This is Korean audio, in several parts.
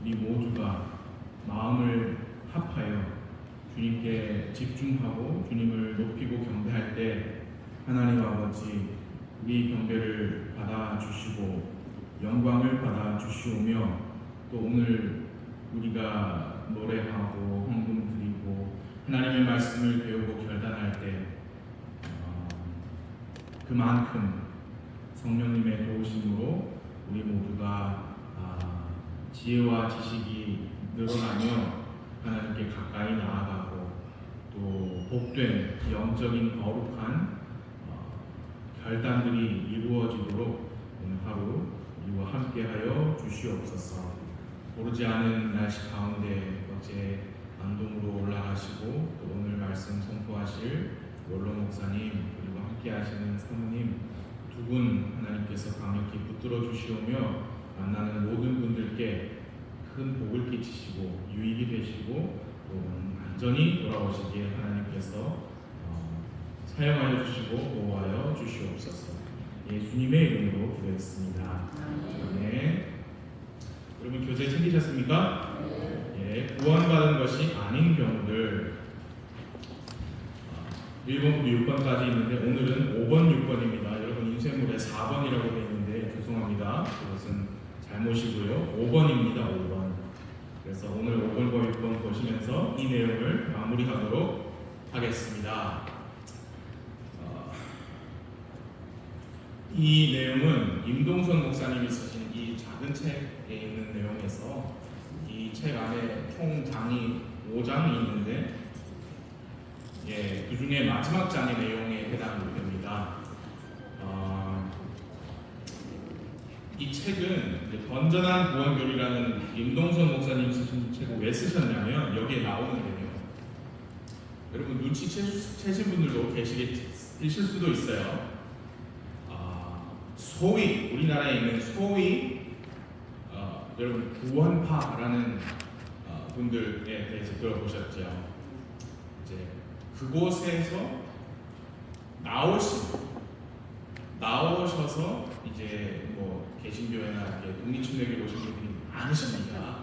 우리 모두가 마음을 합하여 주님께 집중하고 주님을 높이고 경배할 때 하나님 아버지 우리 경배를 받아주시고 영광을 받아주시오며, 또 오늘 우리가 노래하고 헌금 드리고 하나님의 말씀을 배우고 결단할 때 그만큼 성령님의 도우심으로 우리 모두가 지혜와 지식이 늘어나며 하나님께 가까이 나아가고 또 복된 영적인 거룩한 결단들이 이루어지도록 오늘 하루 우리와 함께하여 주시옵소서. 오르지 않은 날씨 가운데 어제 안동으로 올라가시고 또 오늘 말씀 선포하실 원로 목사님 그리고 함께하시는 사모님 두 분 하나님께서 강력히 붙들어 주시오며 만나는 모든 분들께 큰 복을 끼치시고 유익이 되시고 또 안전히 돌아오시기에 하나님께서 사용하여 주시고 보호하여 주시옵소서. 예수님의 이름으로 기도했습니다. 네. 여러분 교재 챙기셨습니까? 예, 구원받은 것이 아닌 경우들 1번부터 6번까지 있는데 오늘은 5번, 6번입니다. 여러분 인쇄물에 4번이라고 되어 있는데 죄송합니다. 그것은 잘못이고요. 5번입니다. 5번. 그래서 오늘 5번과 6번 보시면서 이 내용을 마무리하도록 하겠습니다. 이 내용은 임동선 목사님이 쓰신 이 작은 책에 있는 내용에서 이 책 안에 총 장이 5장이 있는데 그 중에 마지막 장의 내용에 해당이 됩니다. 이 책은 건전한 구원교리라는 임동선 목사님 쓰신 책을 왜 쓰셨냐면 여기에 나오는 내용. 여러분 눈치채신 분들도 계실 수도 있어요. 소위 우리나라에 있는 소위 여러분 구원파라는 분들에 대해서 들어보셨죠? 이제 그곳에서 나오셔서 이제 뭐 개신교회나 이렇게 독립침례교회 오신 분들이 많으십니다.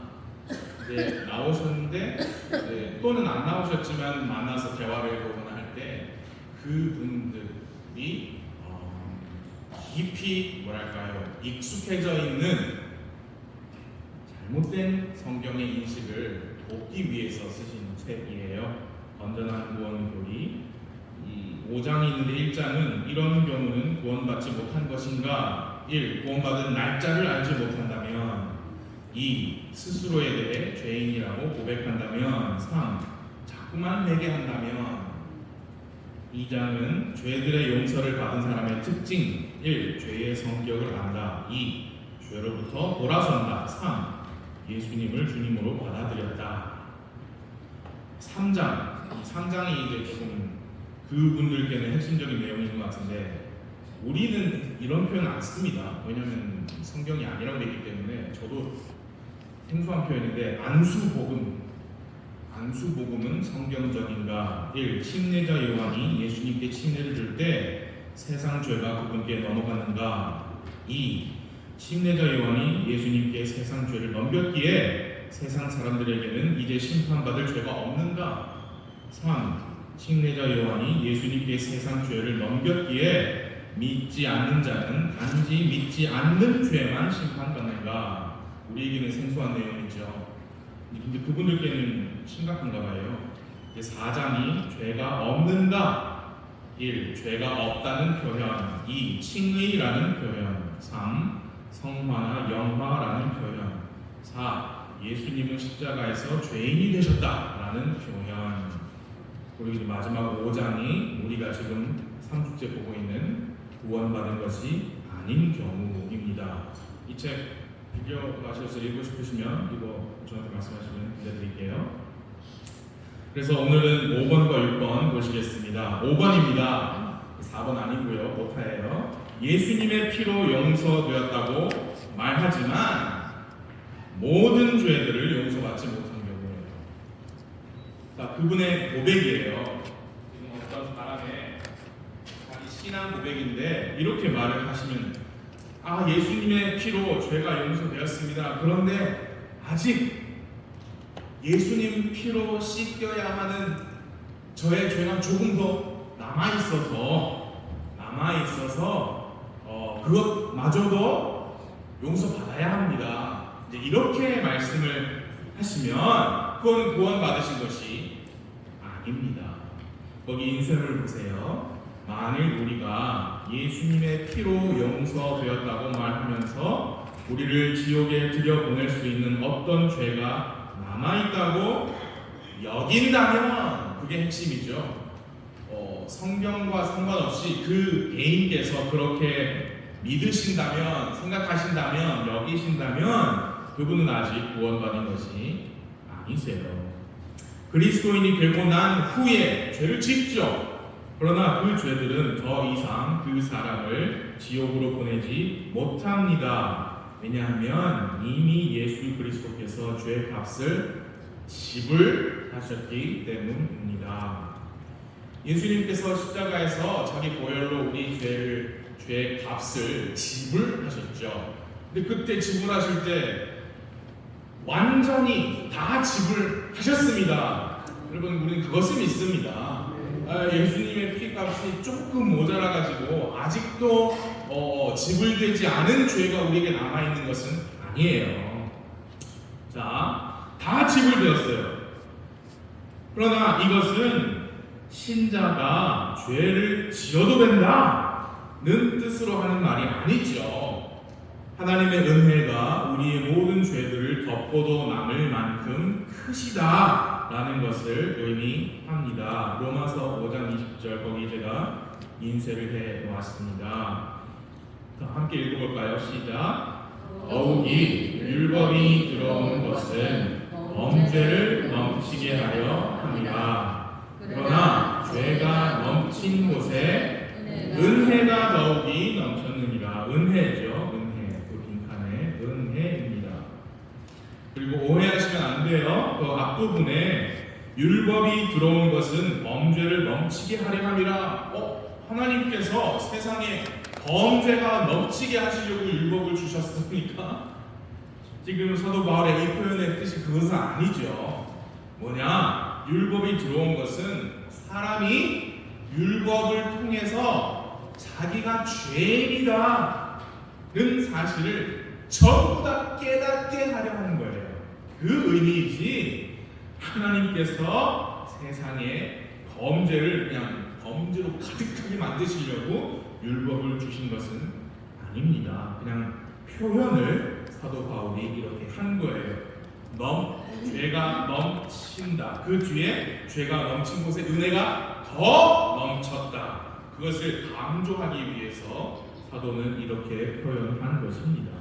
이제 나오셨는데 또는 안 나오셨지만 만나서 대화를 해보거나 할 때 그분들이 깊이 뭐랄까요 익숙해져 있는 잘못된 성경의 인식을 돕기 위해서 쓰신 책이에요. 건전한 구원교리. 이 5장이 있는데 1장은 이런 경우는 구원받지 못한 것인가? 1. 구원받은 날짜를 알지 못한다면 2. 스스로에 대해 죄인이라고 고백한다면 3. 자꾸만 회개한다면 2장은 죄들의 용서를 받은 사람의 특징 1. 죄의 성격을 안다. 2. 죄로부터 돌아선다. 3. 예수님을 주님으로 받아들였다. 3장. 이 3장이 이제 조금 그분들께는 핵심적인 내용인 것 같은데 우리는 이런 표현 안 씁니다. 왜냐하면 성경이 아니라고 되기 때문에. 저도 생소한 표현인데 안수복음은 성경적인가? 1. 침례자 요한이 예수님께 침례를 줄 때 세상 죄가 그분께 넘어갔는가? 2. 침례자 요한이 예수님께 세상 죄를 넘겼기에 세상 사람들에게는 이제 심판받을 죄가 없는가? 3. 침례자 요한이 예수님께 세상 죄를 넘겼기에 믿지 않는 자는 단지 믿지 않는 죄만 심판받는가? 우리에게는 생소한 내용이죠. 근데 그분들께는 심각한가 봐요. 4장이 죄가 없는가? 1. 죄가 없다는 표현. 2. 칭의라는 표현. 3. 성화나 영화라는 표현. 4. 예수님은 십자가에서 죄인이 되셨다라는 표현. 그리고 마지막 5장이 우리가 지금 3주째 보고 있는 구원받은 것이 아닌 경우입니다. 이 책 빌려가셔서 읽고 싶으시면 이거 저한테 말씀하시면 빌려드릴게요. 그래서 오늘은 5번과 6번 보시겠습니다. 5번입니다. 4번 아니고요. 오타예요. 예수님의 피로 용서되었다고 말하지만 모든 죄들을 용서받지 못한 경우예요. 자, 그분의 고백이에요. 지금 어떤 사람의 자기 신앙 고백인데 이렇게 말을 하시면 예수님의 피로 죄가 용서되었습니다. 그런데 아직 예수님 피로 씻겨야 하는 저의 죄가 조금 더 남아있어서 그것마저도 용서받아야 합니다. 이제 이렇게 말씀을 하시면 그건 구원받으신 것이 아닙니다. 거기 인쇄를 보세요. 만일 우리가 예수님의 피로 용서되었다고 말하면서 우리를 지옥에 들여보낼 수 있는 어떤 죄가 남아있다고 여긴다면 그게 핵심이죠. 성경과 상관없이 그 개인께서 그렇게 믿으신다면, 생각하신다면, 여기신다면 그분은 아직 구원받은 것이 아니세요. 그리스도인이 되고 난 후에 죄를 짓죠. 그러나 그 죄들은 더 이상 그 사람을 지옥으로 보내지 못합니다. 왜냐하면 이미 예수 그리스도께서 죄의 값을 지불하셨기 때문입니다. 예수님께서 십자가에서 자기 보혈로 우리 죄의 값을 지불하셨죠. 근데 그때 지불하실 때 완전히 다 지불하셨습니다. 여러분, 우리는 그것을 믿습니다. 예수님의 피값이 조금 모자라가지고 아직도 지불되지 않은 죄가 우리에게 남아있는 것은 아니에요. 자, 다 지불되었어요. 그러나 이것은 신자가 죄를 지어도 된다는 뜻으로 하는 말이 아니죠. 하나님의 은혜가 우리의 모든 죄들을 덮고도 남을 만큼 크시다 라는 것을 의미합니다. 로마서 5장 20절 거기 제가 인쇄를 해 놓았습니다. 함께 읽어볼까요? 시작. 더욱이 율법이 들어온 것은 범죄를 넘치게 하려 합니다. 그러나 죄가 넘친 곳에 은혜가 더욱이 넘쳤느니라. 은혜죠. 은혜. 그 빈칸에 은혜입니다. 그리고 오해하시면 안 돼요. 그 앞부분에 율법이 들어온 것은 범죄를 넘치게 하려 함이라. 하나님께서 세상에 범죄가 넘치게 하시려고 율법을 주셨습니까? 지금 사도 바울의 이 표현의 뜻이 그것은 아니죠. 뭐냐? 율법이 들어온 것은 사람이 율법을 통해서 자기가 죄인이다는 사실을 전부 다 깨닫게 하려 하는 거예요. 그 의미이지 하나님께서 세상에 범죄를 그냥 범죄로 가득하게 만드시려고 율법을 주신 것은 아닙니다. 그냥 표현을 사도 바울이 이렇게 한 거예요. 죄가 넘친다. 그 뒤에 죄가 넘친 곳에 은혜가 더 넘쳤다. 그것을 강조하기 위해서 사도는 이렇게 표현한 것입니다.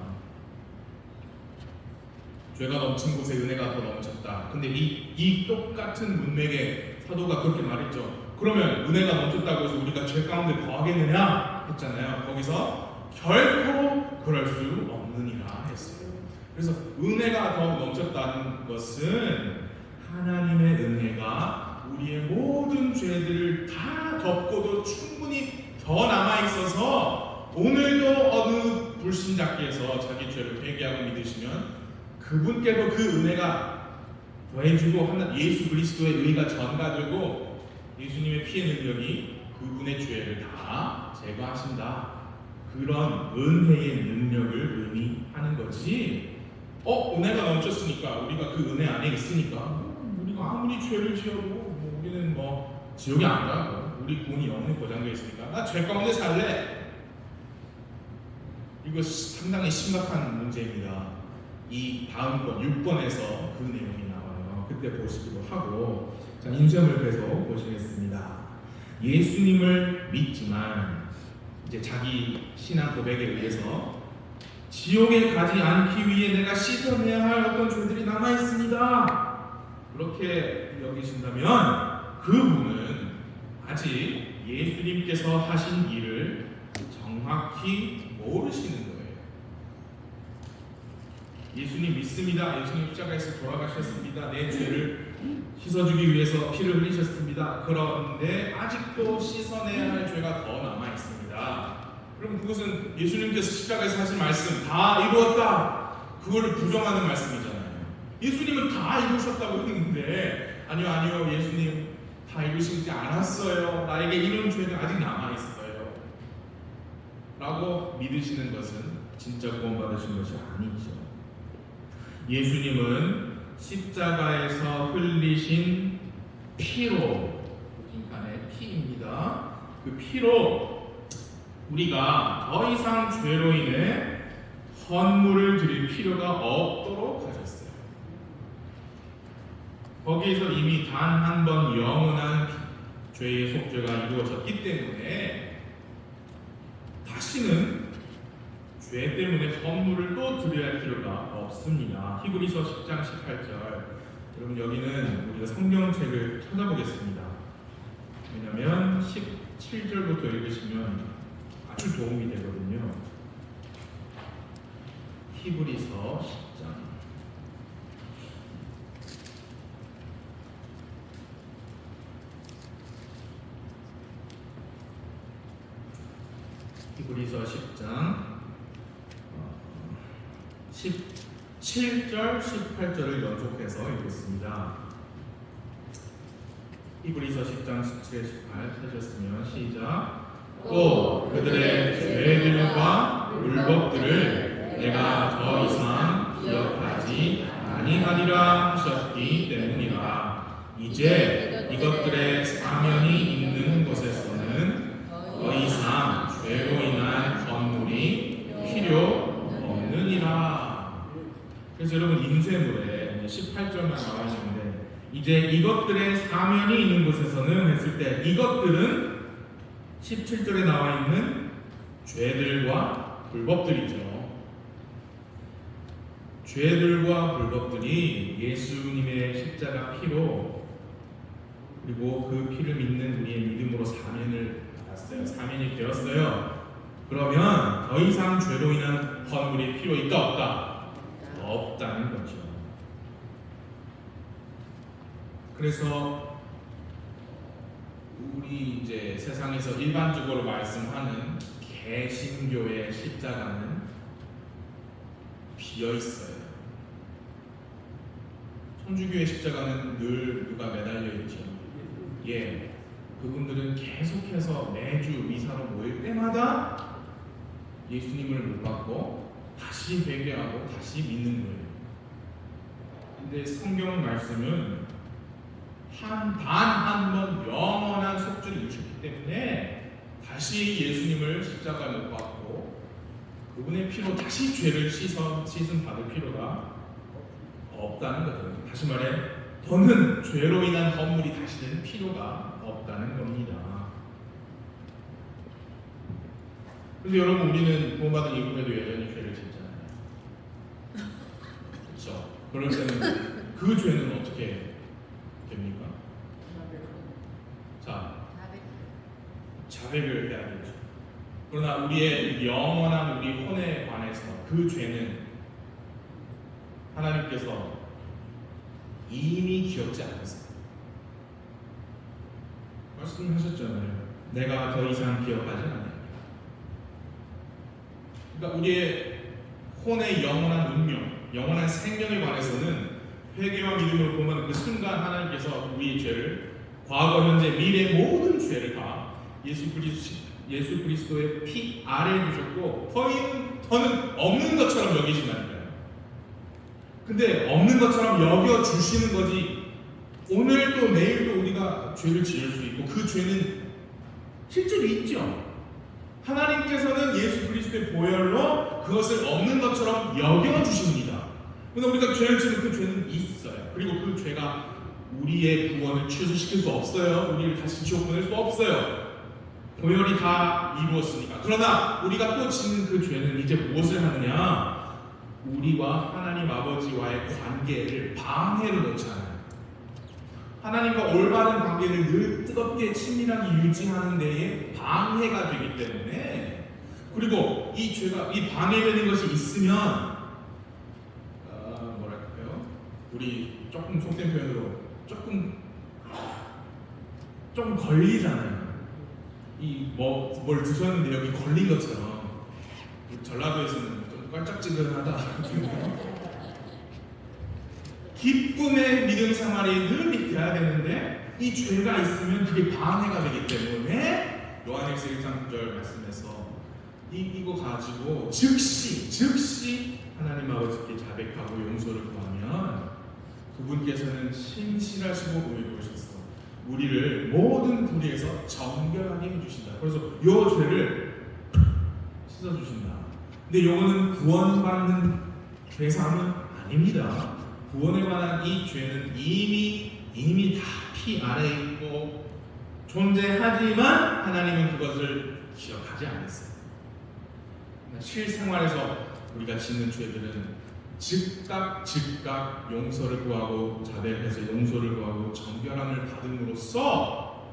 죄가 넘친 곳에 은혜가 더 넘쳤다. 근데 이 똑같은 문맥에 사도가 그렇게 말했죠. 그러면 은혜가 넘쳤다고 해서 우리가 죄 가운데 거하겠느냐 했잖아요. 거기서 결코 그럴 수 없느니라 했어요. 그래서 은혜가 더 넘쳤다는 것은 하나님의 은혜가 우리의 모든 죄들을 다 덮고도 충분히 더 남아있어서 오늘도 어느 불신자께서 자기 죄를 회개하고 믿으시면 그분께도 그 은혜가 더해주고 예수 그리스도의 의가 전가되고 예수님의 피의 능력이 그분의 죄를 다 제거하신다. 그런 은혜의 능력을 의미하는 거지. 은혜가 넘쳤으니까 우리가 그 은혜 안에 있으니까 우리가 아무리 죄를 지어도 우리는 지옥에 안 가고 우리 구원이 영원히 보장되어 있으니까 나 죄 가운데 살래. 이거 상당히 심각한 문제입니다. 이 다음 번 6번에서 그 내용이 나와요. 그때 보시기로 하고, 자, 인쇄물 계속 보시겠습니다. 예수님을 믿지만 이제 자기 신앙 고백에 의해서 지옥에 가지 않기 위해 내가 씻어내야 할 어떤 죄들이 남아 있습니다. 그렇게 여기신다면 그분은 아직 예수님께서 하신 일을 정확히 모르시는 거예요. 예수님 믿습니다. 예수님 십자가에서 돌아가셨습니다. 내 죄를 씻어주기 위해서 피를 흘리셨습니다. 그런데 아직도 씻어내야 할 죄가 더 남아 있습니다. 그럼 그것은 예수님께서 십자가에서 하신 말씀 다 이루었다. 그거를 부정하는 말씀이잖아요. 예수님은 다 이루셨다고 했는데 아니요 예수님 다 이루시지 않았어요. 나에게 이런 죄가 아직 남아있어요 라고 믿으시는 것은 진짜 구원받으신 것이 아니죠. 예수님은 십자가에서 흘리신 피로, 인간의 피입니다. 그 피로 우리가 더 이상 죄로 인해 헌물을 드릴 필요가 없도록 하셨어요. 거기에서 이미 단 한 번 영원한 죄의 속죄가 이루어졌기 때문에 다시는 죄 때문에 헌물을 또 드려야 할 필요가 없습니다. 히브리서 10장 18절. 여러분 여기는 우리가 성경책을 찾아보겠습니다. 왜냐하면 17절부터 읽으시면 아주 도움이 되거든요. 히브리서 10장 히브리서 10장 17절, 18절을 연속해서 읽겠습니다. 히브리서 10장 17, 18 찾으셨으면 시작. 또 그들의 죄들과 율법들을 내가 더 이상 기억하지 아니하리라 하셨기 때문이라. 이제 이것들의 사면이 있는 곳에서는 더 이상 죄로 인한 헌물이 필요 없느니라. 그래서 여러분 인쇄물에 18절만 나와 있는데 이제 이것들의 사면이 있는 곳에서는 했을 때 이것들은 17절에 나와 있는 죄들과 불법들이죠. 죄들과 불법들이 예수님의 십자가 피로 그리고 그 피를 믿는 우리의 믿음으로 사면을 받았어요. 사면이 되었어요. 그러면 더 이상 죄로 인한 헌물이 필요 있다 없다? 없다는 거죠. 그래서 우리 이제 세상에서 일반적으로 말씀하는 개신교의 십자가는 비어 있어요. 천주교의 십자가는 늘 누가 매달려 있죠. 예, 그분들은 계속해서 매주 미사로 모일 때마다 예수님을 못 받고 다시 회개하고 다시 믿는 거예요. 근데 성경 말씀은 단 한 번 영원한 속죄를 이루셨기 때문에 다시 예수님을 십자가에 못 박고 그분의 피로 다시 죄를 씻음 받을 필요가 없다는 거죠. 다시 말해 더는 죄로 인한 헌물이 다시는 필요가 없다는 겁니다. 근데 여러분 우리는 구원받은 이후에도 여전히 죄를 짓잖아요. 그렇죠? 그럴 때는 그 죄는 어떻게 됩니까? 자, 자백을 해야 되죠. 그러나 우리의 영원한 우리 혼에 관해서 그 죄는 하나님께서 이미 기억지 않으세요. 말씀하셨잖아요. 내가 더 이상 기억하지 않아요. 그러니까 우리의 혼의 영원한 운명, 영원한 생명에 관해서는 회개와 믿음으로 보면 그 순간 하나님께서 우리의 죄를 과거, 현재, 미래 모든 죄를 다 예수 그리스도의 피 아래에 두셨고 더는 없는 것처럼 여기신다니까요. 근데 없는 것처럼 여겨 주시는 거지 오늘도 내일도 우리가 죄를 지을 수 있고 그 죄는 실제로 있죠. 하나님께서는 예수 그리스도의 보혈로 그것을 없는 것처럼 여겨 주십니다. 그러나 우리가 죄를 지으면 그 죄는 있어요. 그리고 그 죄가 우리의 구원을 취소시킬 수 없어요. 우리를 다시 지옥 보낼 수 없어요. 보혈이 다 이루었으니까. 그러나 우리가 또 짓는 그 죄는 이제 무엇을 하느냐? 우리와 하나님 아버지와의 관계를 방해를 놓잖아요. 하나님과 올바른 관계를 늘 뜨겁게 친밀하게 유지하는 데에 방해가 되기 때문에, 그리고 이 죄가 이 방해되는 것이 있으면 뭐랄까요? 우리 조금 속된 표현으로 조금 걸리잖아요. 이 뭘 드셨는데 여기 걸린 것처럼. 전라도에서는 좀 껄쩍지근하다. 기쁨의 믿음 생활이 늘 돼야 되는데 이 죄가 있으면 그게 방해가 되기 때문에 요한일서 1장 9절 말씀에서 이거 가지고 즉시 하나님 아버지께 자백하고 용서를 구하면 그분께서는 신실하시고 의로우셔서 우리를 모든 불의에서 정결하게 해주신다. 그래서 요 죄를 씻어주신다. 근데 요거는 구원받는 대상은 아닙니다. 구원에 관한 이 죄는 이미 다 피 아래에 있고 존재하지만 하나님은 그것을 기억하지 않았어요. 실생활에서 우리가 짓는 죄들은 즉각 용서를 구하고 자백해서 용서를 구하고 정결함을 받음으로써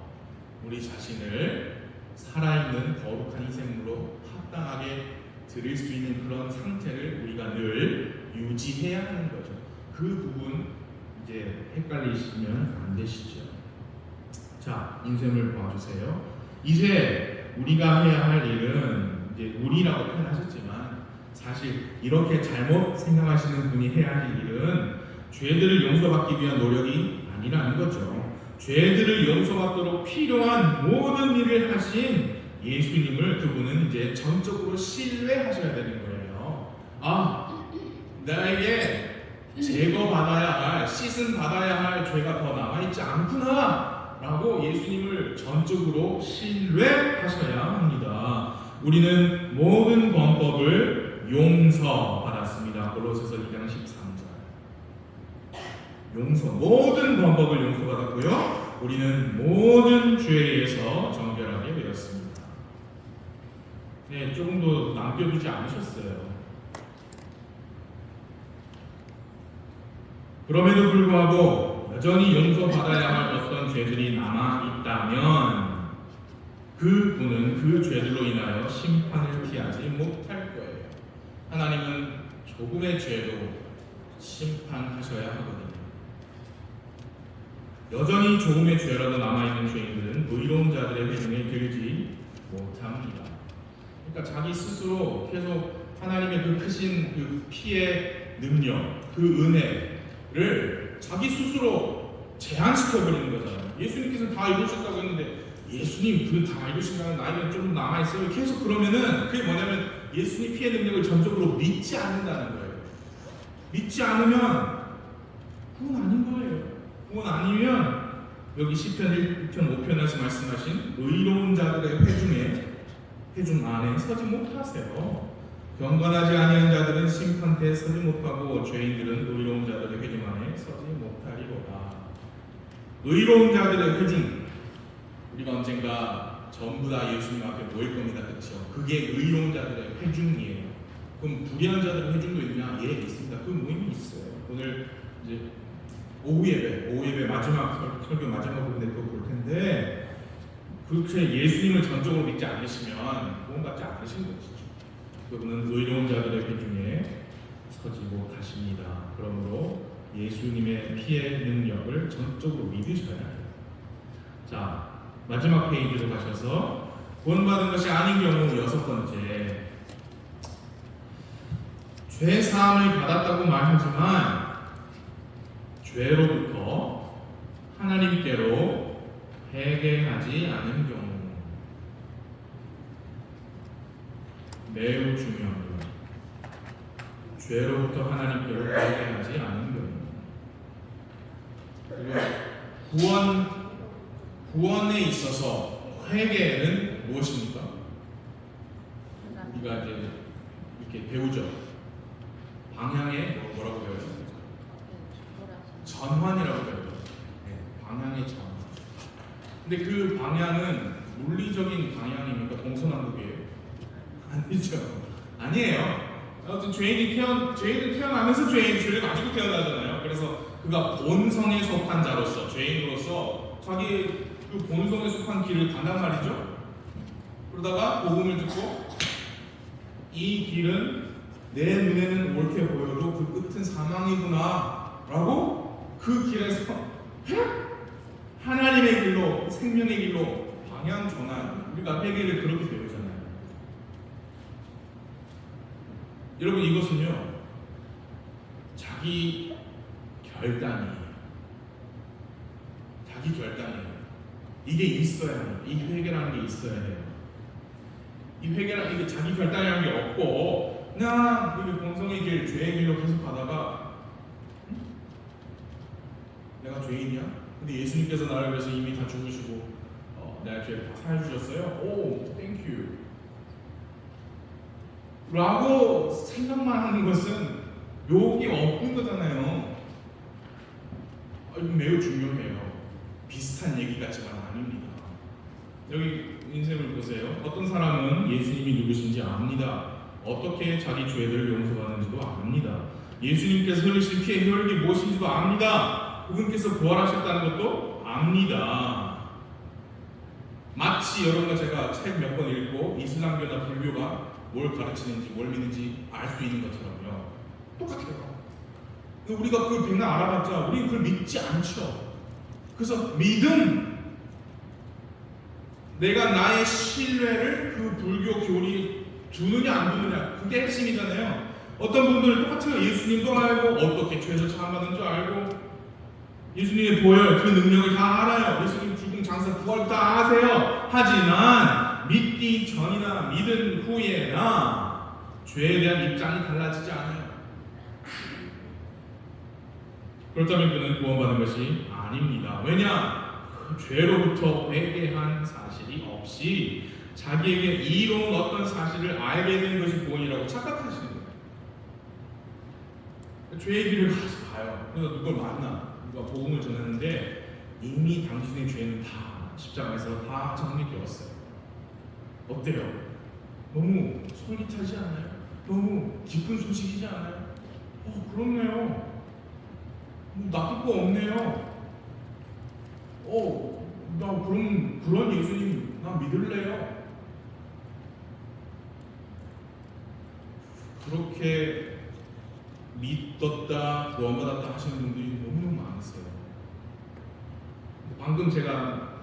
우리 자신을 살아있는 거룩한 희생물로 합당하게 드릴 수 있는 그런 상태를 우리가 늘 유지해야 하는 거죠. 그 부분 이제 헷갈리시면 안 되시죠. 자, 인생을 봐주세요. 이제 우리가 해야 할 일은 이제 우리라고 표현하셨지만 사실 이렇게 잘못 생각하시는 분이 해야 할 일은 죄들을 용서받기 위한 노력이 아니라는 거죠. 죄들을 용서받도록 필요한 모든 일을 하신 예수님을 그분은 이제 전적으로 신뢰하셔야 되는 거예요. 나에게 제거받아야 할, 씻음 받아야 할 죄가 더 남아있지 않구나 라고 예수님을 전적으로 신뢰하셔야 합니다. 우리는 모든 범법을 용서받았습니다. 골로새서 2장 13절. 모든 범법을 용서받았고요. 우리는 모든 죄에서 정결하게 되었습니다. 네, 조금 더 남겨두지 않으셨어요. 그럼에도 불구하고 여전히 용서받아야 할 어떤 죄들이 남아있다면 그분은 그 죄들로 인하여 심판을 피하지 못할 거예요. 하나님은 조금의 죄도 심판하셔야 하거든요. 여전히 조금의 죄라도 남아있는 죄인들은 의로운 자들의 회중에 들지 못합니다. 그러니까 자기 스스로 계속 하나님의 그 크신 그 피의 능력, 그 은혜를 자기 스스로 제한시켜버리는 거잖아요. 예수님께서는 다 이루셨다고 했는데 예수님 그 다 이루신다는 나에게 좀 남아있어요. 계속 그러면은 그게 뭐냐면 예수님 피의 능력을 전적으로 믿지 않는다는 거예요. 믿지 않으면 그건 아닌 거예요. 그건 아니면 여기 시편 1편 5편에서 말씀하신 의로운 자들의 회중 안에 서지 못하세요. 경건하지 아니한 자들은 심판대에 서지 못하고 죄인들은 의로운 자들의 회중 안에 서지 못하리로다. 의로운 자들의 회중, 우리가 언젠가 전부 다 예수님 앞에 모일 겁니다. 그렇죠? 그게 의로운 자들의 회중이에요. 그럼 불의한 자들의 회중도 있냐? 예, 있습니다. 그 모임이 있어요. 오늘 이제 오후 예배 마지막 설교 마지막 부분에 그거 볼 텐데 그렇게 예수님을 전적으로 믿지 않으시면 구원받지 않으신 것이죠. 그분은 의로운 자들의 회중에 서지 못하십니다. 그러므로 예수님의 피의 능력을 전적으로 믿으셔야 해요. 자, 마지막 페이지로 가셔서 구원받은 것이 아닌 경우 6번째, 죄 사함을 받았다고 말하지만 죄로부터 하나님께로 회개하지 않은 경우. 매우 중요합니다. 죄로부터 하나님께로 회개하지 않은 경우. 그리고 구원에 있어서 회개는 무엇입니까? 우리가 이제 이렇게 배우죠. 방향의 뭐라고 배워요? 전환이라고 배워요. 방향의 전환. 근데 그 방향은 물리적인 방향입니까? 동서남북이에요? 아니죠. 아니에요. 아무튼 죄인은 태어나면서 죄를 가지고 태어나잖아요. 그래서 그가 본성에 속한 자로서, 죄인으로서 자기 그 본성에 속한 길을 간단 말이죠. 그러다가 복음을 듣고 이 길은 내 눈에는 옳게 보여도 그 끝은 사망이구나 라고 그 길에서 하나님의 길로, 생명의 길로 방향 전환. 우리가 회개를 그렇게 배우잖아요. 여러분, 이것은요 자기 결단이에요. 자기 결단이에요. 이게 있어야 해요. 이 회개라는 게 있어야 해요. 이 회개라는 게 자기 결단이라는 게 없고 그냥 그 공성의 길, 죄의 길로 계속 가다가 내가 죄인이야? 근데 예수님께서 나를 위해서 이미 다 죽으시고 내 죄를 다 사해주셨어요. 오, 땡큐 라고 생각만 하는 것은 욕이 없는 거잖아요. 이거 매우 중요해요. 비슷한 얘기 같지만 아닙니다. 여기 인생을 보세요. 어떤 사람은 예수님이 누구신지 압니다. 어떻게 자기 죄를 용서받는지도 압니다. 예수님께서 흘리신 피의 효력이 무엇인지도 압니다. 그분께서 부활하셨다는 것도 압니다. 마치 여러분과 제가 책 몇 권 읽고 이슬람교나 불교가 뭘 가르치는지 뭘 믿는지 알 수 있는 것처럼요. 똑같아요. 우리가 그걸 백날 알아봤자 우리는 그걸 믿지 않죠. 그래서 믿음, 내가 나의 신뢰를 그 불교 교리 두느냐 안 두느냐, 그게 핵심이잖아요. 어떤 분들은 똑같아요. 예수님도 알고 어떻게 죄에서 사함받는 줄 알고 예수님의 보혈 그 능력을 다 알아요. 예수님 죽음 장사 부활 다 아세요. 하지만 믿기 전이나 믿은 후에나 죄에 대한 입장이 달라지지 않아요. 그렇다면 그는 구원받는 것이 아닙니다. 왜냐? 그 죄로부터 회개한 사실이 없이 자기에게 이로운 어떤 사실을 알게 된 것이 구원이라고 착각하시는 거예요. 죄의 길을 가요. 그래서 누굴 만나, 누가 복음을 전하는데 이미 당신의 죄는 다 십자가에서 다 정리되었어요. 어때요? 너무 솔깃하지 않아요? 너무 기쁜 소식이지 않아요? 그렇네요. 나쁠 거 없네요. 나 그런 예수님 나 믿을래요. 그렇게 믿었다 구원받았다 하시는 분들이 너무너무 많으세요. 방금 제가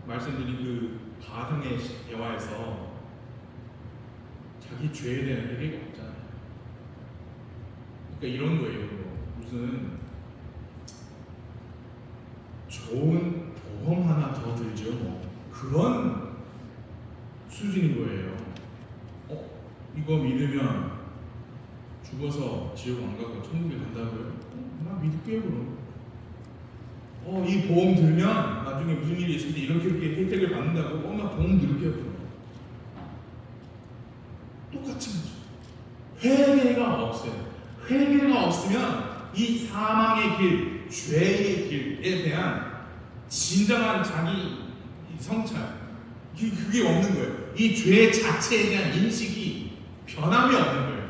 말씀드린 그 가정의 대화에서 자기 죄에 대한 회개가 없잖아요. 그러니까 이런 거예요. 무슨 좋은 보험 하나 더 들죠. 그런 수준인 거예요. 이거 믿으면 죽어서 지옥 안 가고 천국에 간다고요? 나 믿을게요 그럼. 이 보험 들면 나중에 무슨 일이 있을 때 이렇게 혜택을 받는다고 나 보험 들을게요 그럼. 똑같은 거죠. 회개가 없어요. 회개가 없으면 이 사망의 길, 죄의 길에 대한 진정한 자기 성찰, 그게 없는 거예요. 이 죄 자체에 대한 인식이 변함이 없는 거예요.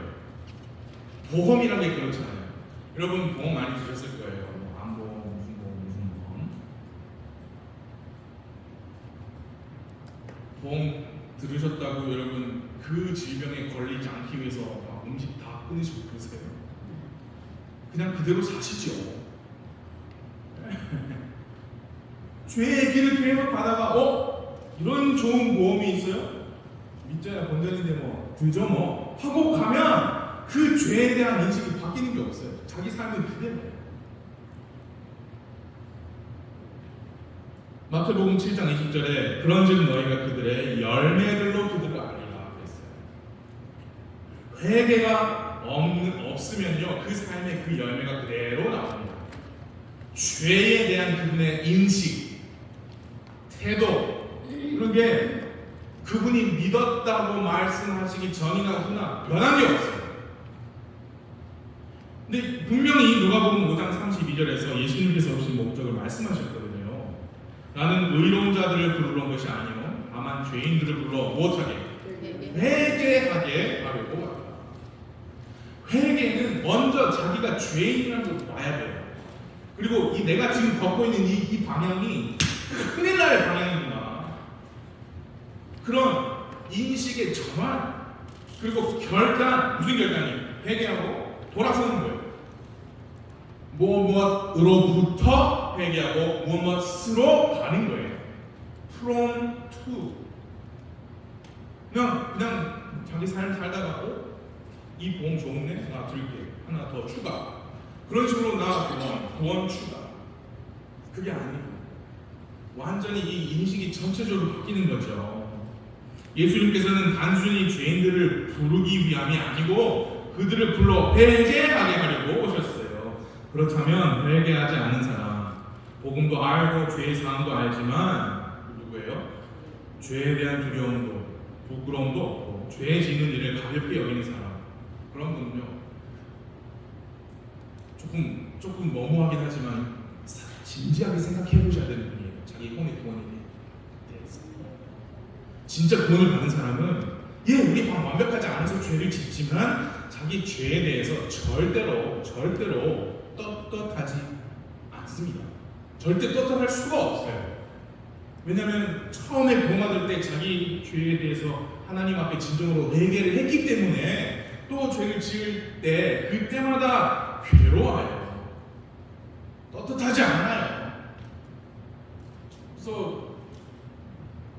보험이라는 게 그렇잖아요. 여러분 보험 많이 드셨을 거예요. 암보험, 무슨 보험. 보험 들으셨다고 여러분 그 질병에 걸리지 않기 위해서 음식 다 끊으시고 그러세요. 그냥 그대로 사시죠. 죄의 길을 계속 가다가 이런 좋은 보험이 있어요? 믿자야 본전인데 들죠 하고 가면 그 죄에 대한 인식이 바뀌는 게 없어요. 자기 삶은 그대로예요. 마태복음 7장 20절에 그런즉 너희가 그들의 열매들로 그들을 알리라 그랬어요. 회개가 없으면요 그 삶의 그 열매가 그대로 나옵니다. 죄에 대한 그분의 인식, 태도, 그런 게 그분이 믿었다고 말씀하시기 전이나 후나 변한 게 없어요. 근데 분명히 누가복음 5장 32절에서 예수님께서 오신 목적을 말씀하셨거든요. 나는 의로운 자들을 부르러 온 것이 아니요 다만 죄인들을 불러 무엇하게? 회개하게 하려고 왔다. 회개는 먼저 자기가 죄인이라는 걸 봐야 돼요. 그리고 내가 지금 걷고 있는 이 방향이 큰일 날 방향이구나. 그런 인식의 전환, 그리고 결단, 무슨 결단이? 회개하고 돌아서는 거예요. 무엇으로부터 회개하고 무엇으로 가는 거예요. From to. 그냥 자기 삶 살다가 이 보험 좋네? 하나 들게. 하나 더 추가. 그런 식으로 추가 구원 추가. 그게 아니고 완전히 이 인식이 전체적으로 바뀌는 거죠. 예수님께서는 단순히 죄인들을 부르기 위함이 아니고 그들을 불러 회개하게 하려고 오셨어요. 그렇다면 회개하지 않는 사람, 복음도 알고 죄의 사항도 알지만 누구예요? 죄에 대한 두려움도 부끄러움도 없고 죄 짓는 일을 가볍게 여기는 사람, 그런 분은요 조금 너무하긴 하지만 진지하게 생각해 보셔야 되는 분이에요. 자기 혼의 구원에 대해서. 진짜 구원을 받은 사람은 우리 완벽하지 않아서 죄를 짓지만 자기 죄에 대해서 절대로 떳떳하지 않습니다. 절대 떳떳할 수가 없어요. 왜냐하면 처음에 구원받을 때 자기 죄에 대해서 하나님 앞에 진정으로 회개를 했기 때문에 또 죄를 지을 때 그때마다 괴로워요. 떳떳하지 않아요. 그래서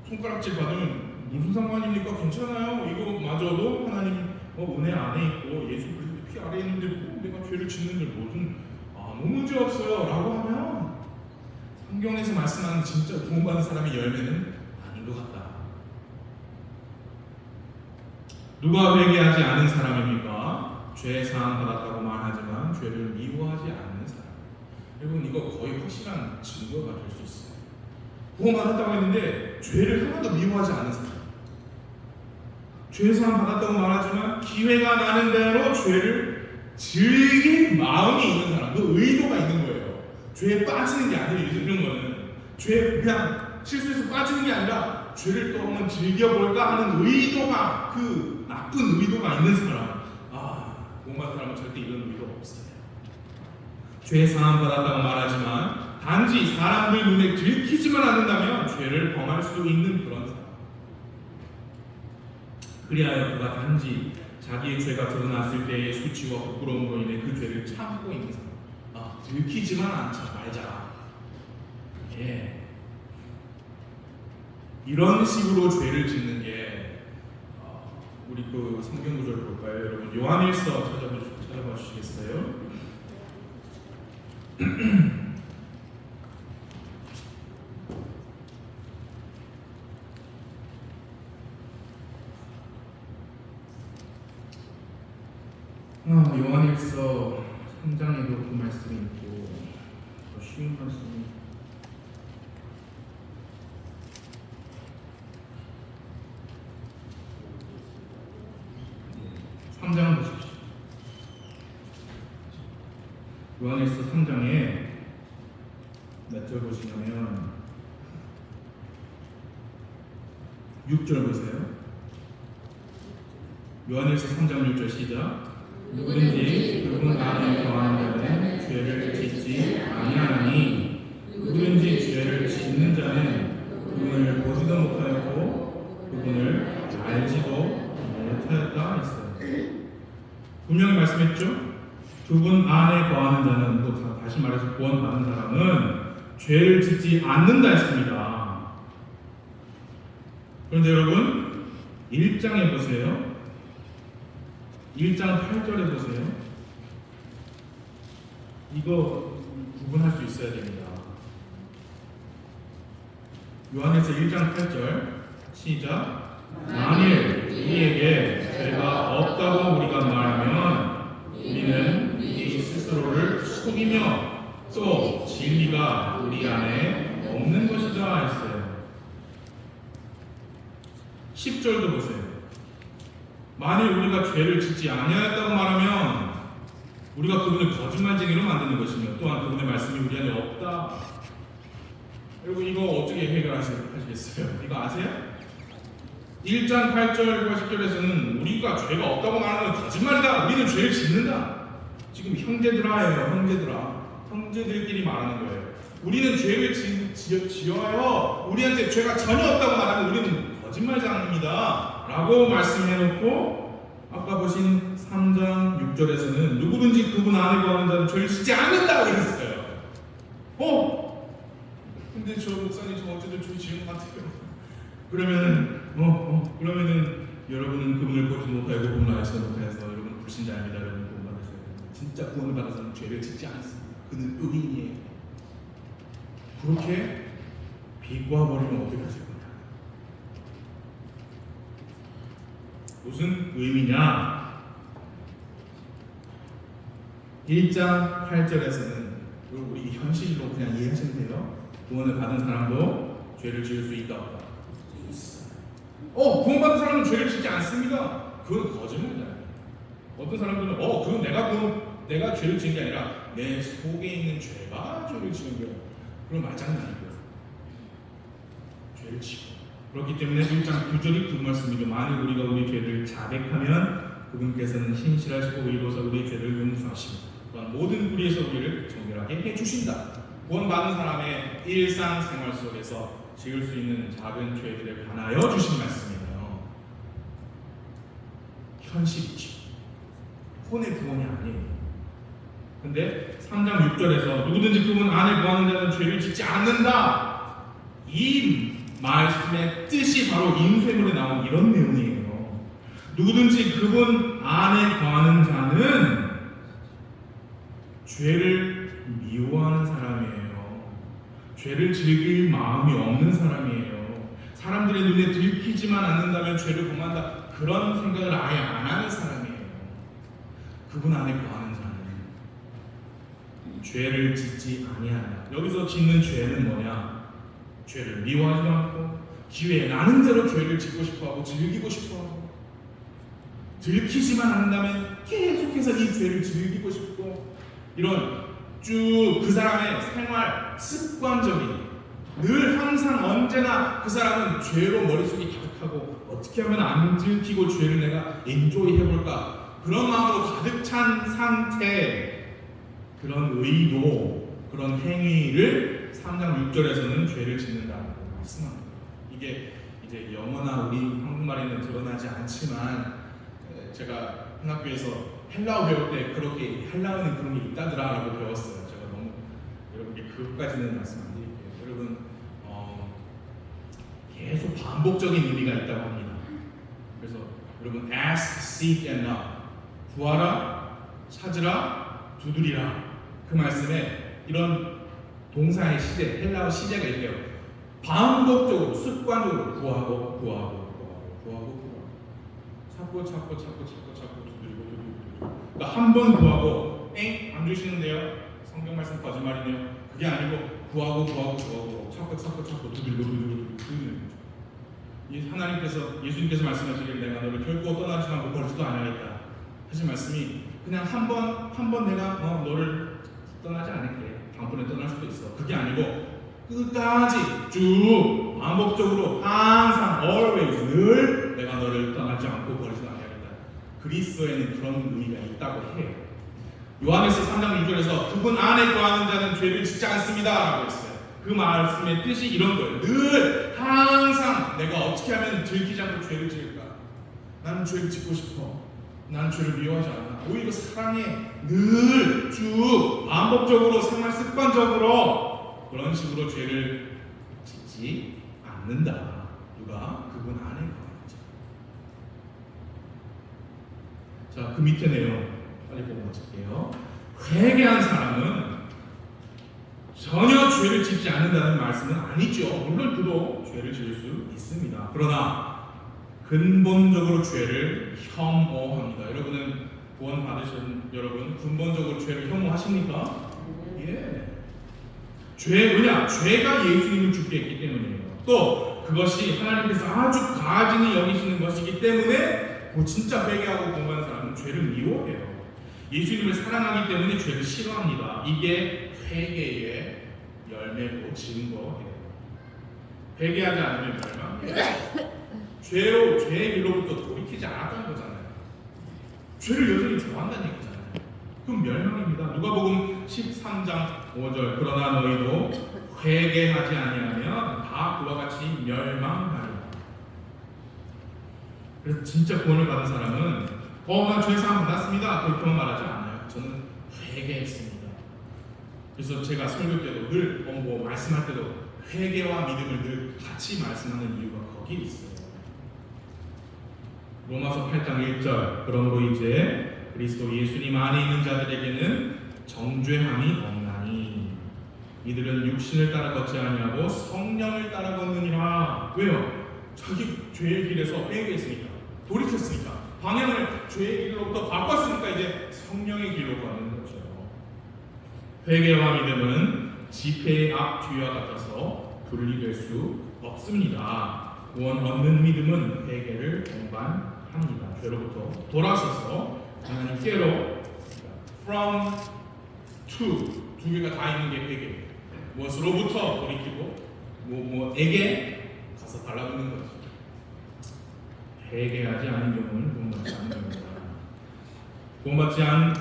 손가락질 받으면 무슨 상관입니까? 괜찮아요. 이거마저도 하나님 은혜 안에 있고 예수 그리스도 피 아래에 있는데 내가 죄를 짓는데 무슨 아무 문제 없어요 라고 하면 성경에서 말씀하는 진짜 구원받은 사람의 열매는 아닌 것 같다. 누가 회개하지 않은 사람입니까? 죄 사함 받았다고 말하지만 죄를 미워하지 않는 사람. 여러분 이거 거의 확실한 증거가 될 수 있어요. 구원받았다고 했는데 죄를 하나도 미워하지 않는 사람. 죄 사함 받았다고 말하지만 기회가 나는 대로 죄를 즐길 마음이 있는 사람, 그 의도가 있는 거예요. 죄에 빠지는 게 아니에요. 이런 거는 죄에 그냥 실수해서 빠지는 게 아니라 죄를 또 한번 즐겨볼까 하는 의도가, 그 나쁜 의도가 있는 사람. 구원받은 사람은 절대 이런 의도가 없어요. 죄 사함 받았다고 말하지만 단지 사람들 눈에 들키지만 않는다면 죄를 범할 수 있는 그런 사람. 그리하여 그가 단지 자기의 죄가 드러났을 때의 수치와 부끄러움으로 인해 그 죄를 참고 있는 사람. 들키지만 않자 말자. 이런 식으로 죄를 짓는 게 우리 그 성경 구절 볼까요? 여러분 요한일서 찾아봐 주시겠어요? 요한일서 3장에도 그 말씀이 있고 더 쉬운 말씀이 3장 보십시오. 요한일서 3장에 몇 절 보시냐면 6절 보세요. 요한일서 3장 6절 시작. 누구든지 그분 안에 거하는 자는 죄를 짓지 아니하나니 누구든지 죄를 짓는 자는 그분을 보지도 못하였고 그분을 알지도 못하였다 했어요. 분명히 말씀했죠. 그분 안에 거하는 자는, 또 다시 말해서 구원받은 사람은 죄를 짓지 않는다 했습니다. 그런데 여러분 1장에 보세요. 1장 8절에 보세요. 이거 구분할 수 있어야 됩니다. 요한일서 1장 8절 시작. 만일 우리에게 죄가 없다고 우리가 말하면 우리는 우리 스스로를 속이며 또 진리가 우리 안에 없는 것이다 했어요. 10절도 보세요. 만일 우리가 죄를 짓지 아니하였다고 말하면 우리가 그분을 거짓말쟁이로 만드는 것이며 또한 그분의 말씀이 우리 안에 없다. 여러분 이거 어떻게 해결하시겠어요? 이거 아세요? 1장 8절과 10절에서는 우리가 죄가 없다고 말하는 건 거짓말이다. 우리는 죄를 짓는다. 지금 형제들아. 형제들끼리 말하는 거예요. 우리는 죄를 지어요. 우리한테 죄가 전혀 없다고 말하면 우리는 거짓말장입니다. 라고 말씀해놓고 아까 보신 3장 6절에서는 누구든지 그분 안에 거하는 자는 죄를 짓지 않는다고 했어요. 근데 저 목사님 저 어쨌든 죄 지은 것 같아요. 그러면은 여러분은 그분을 보지 못하고 그분을 알지 못해서 여러분 불신자입니다. 여러분 구원 받으세요. 진짜 구원을 받아서는 죄를 짓지 않습니다. 그는 의인이에요. 그렇게 비꼬아버리면 어떻게 하실 거냐? 무슨 의미냐? 1장 8절에서는 우리 현실로 그냥 이해하시면 돼요. 구원을 받은 사람도 죄를 지을 수 있다 없다? 구원받은 사람은 죄를 짓지 않습니다. 그건 거짓말이야. 어떤 사람들은 그건 내가 죄를 지은 게 아니라 내 속에 있는 죄가 죄를 지은 거야. 그건 말장난이고요. 죄를 지고. 그렇기 때문에 1장 9절이 그 말씀이죠. 만일 우리가 우리 죄를 자백하면 그분께서는 신실하시고 의로서 우리의 죄를 용서하시고 또한 모든 불의에서 우리를 정결하게 해주신다. 구원받은 사람의 일상생활 속에서 지을 수 있는 작은 죄들에 관하여 주신 말씀이에요. 현실이지. 혼의 구원이 아니에요. 근데 3장 6절에서 누구든지 그분 안에 거하는 자는 죄를 짓지 않는다. 이 말씀의 뜻이 바로 인쇄물에 나온 이런 내용이에요. 누구든지 그분 안에 거하는 자는 죄를 미워하는 사람이에요. 죄를 즐길 마음이 없는 사람이에요. 사람들의 눈에 들키지만 않는다면 죄를 범한다. 그런 생각을 아예 안 하는 사람이에요. 그분 안에 거하는 자는 죄를 짓지 아니한다. 여기서 짓는 죄는 뭐냐? 죄를 미워하지 않고 기회에 나는 대로 죄를 짓고 싶어하고 즐기고 싶어하고 들키지만 않는다면 계속해서 이 죄를 즐기고 싶고 이런 쭉 그 사람의 생활 습관적인 늘 항상 언제나 그 사람은 죄로 머릿속이 가득하고 어떻게 하면 안 들키고 죄를 내가 엔조이 해볼까 그런 마음으로 가득 찬 상태 그런 의도 그런 행위를 3장 6절에서는 죄를 짓는다고 말씀합니다. 이게 이제 영어나 우리 한국말에는 드러나지 않지만 제가 한학교에서 헬라어 배울 때 그렇게 헬라어는 그런 게 있다더라라고 배웠어요. 제가 너무 여러분께 그것까지는 말씀 안 드릴게요. 여러분 계속 반복적인 의미가 있다고 합니다. 그래서 여러분 ask, seek and knock 구하라, 찾으라, 두드리라 그 말씀에 이런 동사의 시제, 헬라어 시제가 있대요. 반복적으로 습관적으로 구하고 찾고 두드리고 그러니까 한 번 구하고 안 주시는데요. 성경 말씀 거짓말이네요. 그게 아니고 구하고 찾고 두드리고 하나님께서 예수님께서 말씀하시길 내가 너를 결코 떠나지 않고 버리지도 않으겠다 하신 말씀이 그냥 한 번 내가 너를 떠나지 않을게. 다음번에 떠날 수도 있어. 그게 아니고 끝까지 쭉 반복적으로 항상 always 늘 내가 너를 떠나지 않고 버리지 않겠다. 그리스도에는 그런 의미가 있다고 해요. 요한에서 3장 6절에서 그분 안에 거하는 자는 죄를 짓지 않습니다 라고 했어요. 그 말씀의 뜻이 이런 거예요. 늘 항상 내가 어떻게 하면 들키지 않고 죄를 지을까? 나는 죄를 짓고 싶어. 난 죄를 미워하지 않아. 오히려 사랑해. 늘 쭉 반복적으로 생활 습관적으로 그런 식으로 죄를 짓지 않는다. 누가? 그분 안에 거하는 자. 자, 그 밑에 내용 빨리 보고 마칠게요. 회개한 사람은 전혀 죄를 짓지 않는다는 말씀은 아니죠. 물론 그도 죄를 지을 수 있습니다. 그러나 근본적으로 죄를 혐오합니다. 여러분은 구원 받으신 여러분 근본적으로 죄를 혐오하십니까? 예. 왜냐? 죄가 예수님을 죽게 했기 때문이에요. 또 그것이 하나님께서 아주 가증히 여기시는 것이기 때문에 진짜 회개하고 공부하는 사람은 죄를 미워해요. 예수님을 사랑하기 때문에 죄를 싫어합니다. 이게 회개의 열매고 증거예요. 회개하지 않으면 멸망이에요. 죄의 길로부터 돌이키지 않았다는 거잖아요. 죄를 여전히 좋아한다는 얘기잖아요. 그럼 멸망입니다. 누가복음 13장 5절 그러나 너희도 회개하지 아니하면 다 그와 같이 멸망하리라. 그래서 진짜 구원을 받은 사람은 난 죄 사함 받았습니다 그렇게만 말하지 않아요. 저는 회개했습니다. 그래서 제가 설교 때도 늘 말씀할 때도 회개와 믿음을 늘 같이 말씀하는 이유가 거기에 있어요. 로마서 8장 1절 그러므로 이제 그리스도 예수님 안에 있는 자들에게는 정죄함이 없나니 이들은 육신을 따라 걷지 아니하고 성령을 따라 걷느니라. 왜요? 자기 죄의 길에서 빼앗겼으니까, 돌이켰으니까, 방향을 죄의 길로부터 바꿨으니까 이제 성령의 길로 가는 거죠. 회개와 믿음은 지폐의 앞 뒤와 같아서 분리될 수 없습니다. 구원 얻는 믿음은 회개를 동반합니다. 죄로부터 돌아서서 하나님께로, from to, 두 개가 다 있는 게 회개. 무엇으로부터 돌이키고 뭐에게 가서 달라붙는 거죠. 회개하지 않은 경우는 구원받지 않는 경우다.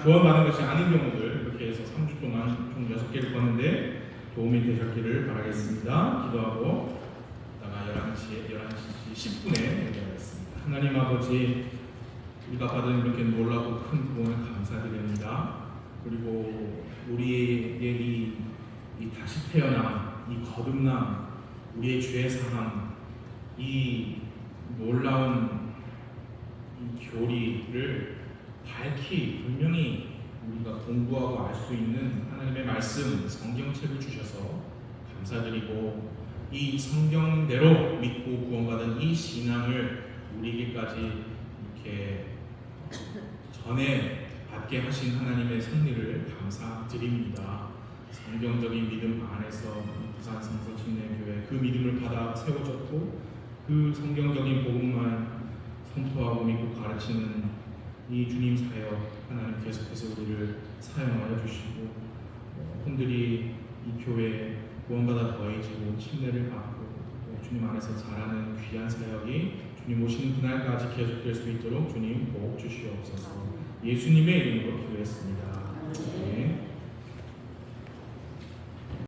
구원받는 것이 아닌 경우들, 이렇게 해서 3주 동안 총 6개를 봤는데 도움이 되셨기를 바라겠습니다. 기도하고 이따가 11시 10분에 얘기하겠습니다. 하나님 아버지, 우리가 받은 이렇게 놀라고 큰 구원을 감사드립니다. 그리고 우리의 이 다시 태어남, 이 거듭남, 우리의 죄 사함, 이 놀라운 이 교리를 밝히 분명히 우리가 공부하고 알 수 있는 하나님의 말씀, 성경책을 주셔서 감사드리고, 이 성경대로 믿고 구원받은 이 신앙을 우리에게까지 이렇게 전에 받게 하신 하나님의 섭리를 감사드립니다. 성경적인 믿음 안에서 부산 성서 침례교회 그 믿음을 받아 세워졌고, 그 성경적인 복음만 선포하고 믿고 가르치는 이 주님 사역, 하나님 계속해서 우리를 사용하여 주시고, 흔들이 이 교회에 구원받아 더해지고 침례를 받고 주님 안에서 자라는 귀한 사역이 주님 오시는 그날까지 계속될 수 있도록 주님 복 주시옵소서. 예수님의 이름으로 기도했습니다. 네.